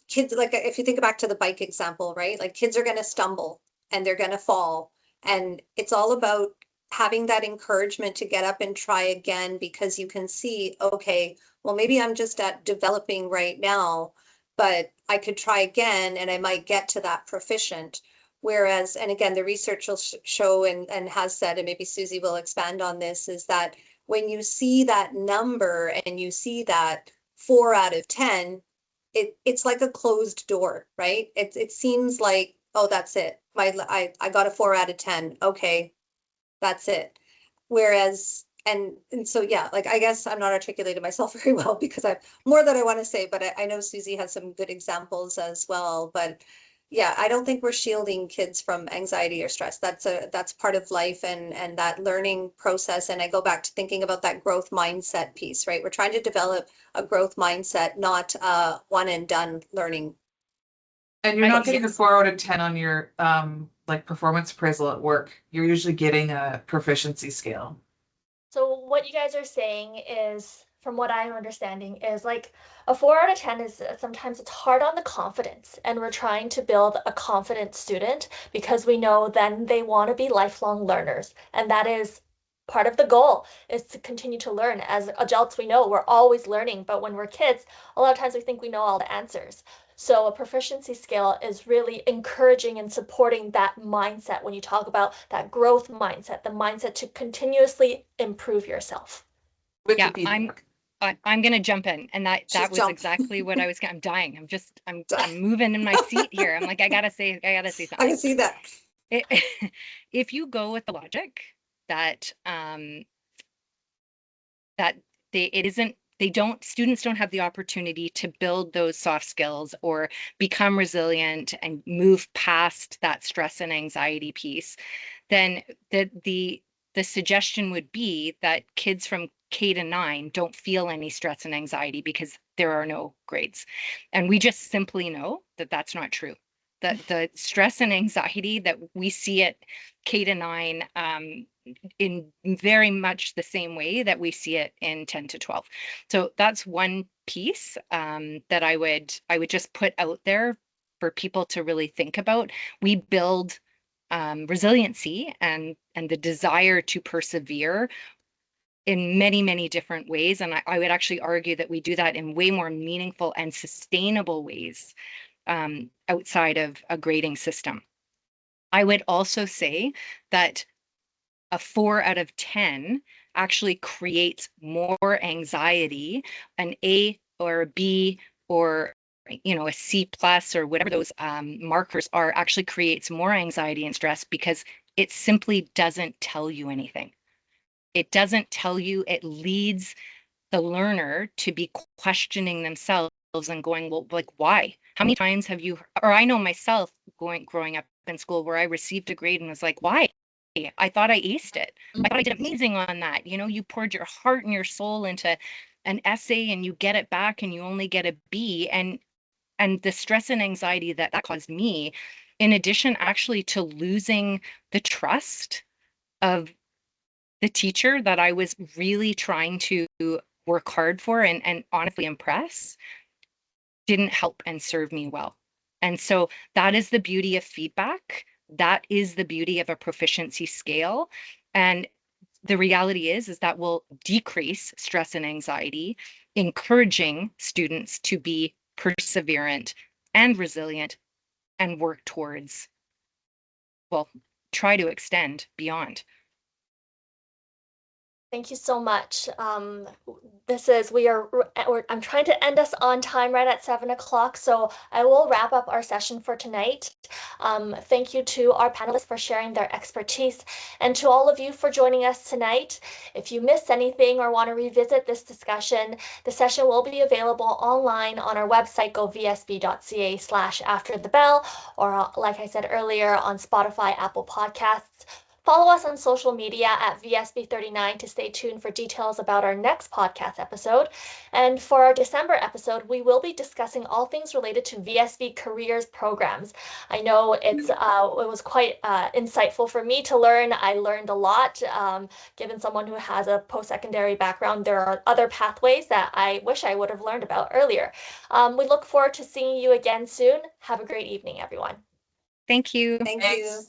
kids like if you think back to the bike example, right? Like kids are going to stumble and they're going to fall and it's all about having that encouragement to get up and try again because you can see, okay, well, maybe I'm just at developing right now, but I could try again and I might get to that proficient. Whereas, and again, the research will show and has said, and maybe Suzie will expand on this, is that when you see that number and you see that 4 out of 10, it's like a closed door, right? It seems like, oh, that's it. I got a 4 out of 10. Okay, that's it. Whereas, and so yeah, like I guess I'm not articulating myself very well because I've more that I want to say, but I know Suzie has some good examples as well. But yeah, I don't think we're shielding kids from anxiety or stress. That's part of life and that learning process. And I go back to thinking about that growth mindset piece, right? We're trying to develop a growth mindset, not one and done learning. And you're I, not getting a 4 out of 10 on your like performance appraisal at work. You're usually getting a proficiency scale. So what you guys are saying is, from what I'm understanding, is like a 4 out of 10 is sometimes it's hard on the confidence, and we're trying to build a confident student because we know then they want to be lifelong learners, and that is part of the goal is to continue to learn. As adults, we know we're always learning, but when we're kids, a lot of times we think we know all the answers. So a proficiency scale is really encouraging and supporting that mindset when you talk about that growth mindset, the mindset to continuously improve yourself. With the yeah, feedback. I'm gonna jump in, and that was exactly what I was. I'm dying. I'm moving in my seat here. I'm like, I gotta say I something. can see that. If you go with the logic that that it isn't they don't students don't have the opportunity to build those soft skills or become resilient and move past that stress and anxiety piece, then the suggestion would be that kids from K to 9 don't feel any stress and anxiety because there are no grades. And we just simply know that that's not true. The stress and anxiety that we see at K to 9 in very much the same way that we see it in 10 to 12. So that's one piece that I would just put out there for people to really think about. We build resiliency and the desire to persevere in many different ways. And I would actually argue that we do that in way more meaningful and sustainable ways outside of a grading system. I would also say that a 4 out of 10 actually creates more anxiety. An A or a B or a C plus or whatever those markers are actually creates more anxiety and stress because it simply doesn't tell you anything. It doesn't tell you, it leads the learner to be questioning themselves and going, well, like, why? How many times have you, or I know myself growing up in school where I received a grade and was like, why? I thought I aced it. I thought I did amazing on that. You poured your heart and your soul into an essay and you get it back and you only get a B. And the stress and anxiety that caused me, in addition actually to losing the trust of the teacher that I was really trying to work hard for and honestly impress, didn't help and serve me well. And so that is the beauty of feedback. That is the beauty of a proficiency scale. And the reality is that will decrease stress and anxiety, encouraging students to be perseverant and resilient and work towards, well, try to extend beyond. Thank you so much. I'm trying to end us on time right at 7 o'clock, so I will wrap up our session for tonight. Thank you to our panelists for sharing their expertise, and to all of you for joining us tonight. If you missed anything or want to revisit this discussion, the session will be available online on our website, govsb.ca/afterthebell, or like I said earlier, on Spotify, Apple Podcasts. Follow us on social media at VSB39 to stay tuned for details about our next podcast episode. And for our December episode, we will be discussing all things related to VSB careers programs. I know it was quite insightful for me to learn. I learned a lot. Given someone who has a post-secondary background, there are other pathways that I wish I would have learned about earlier. We look forward to seeing you again soon. Have a great evening, everyone. Thank you. Thank you.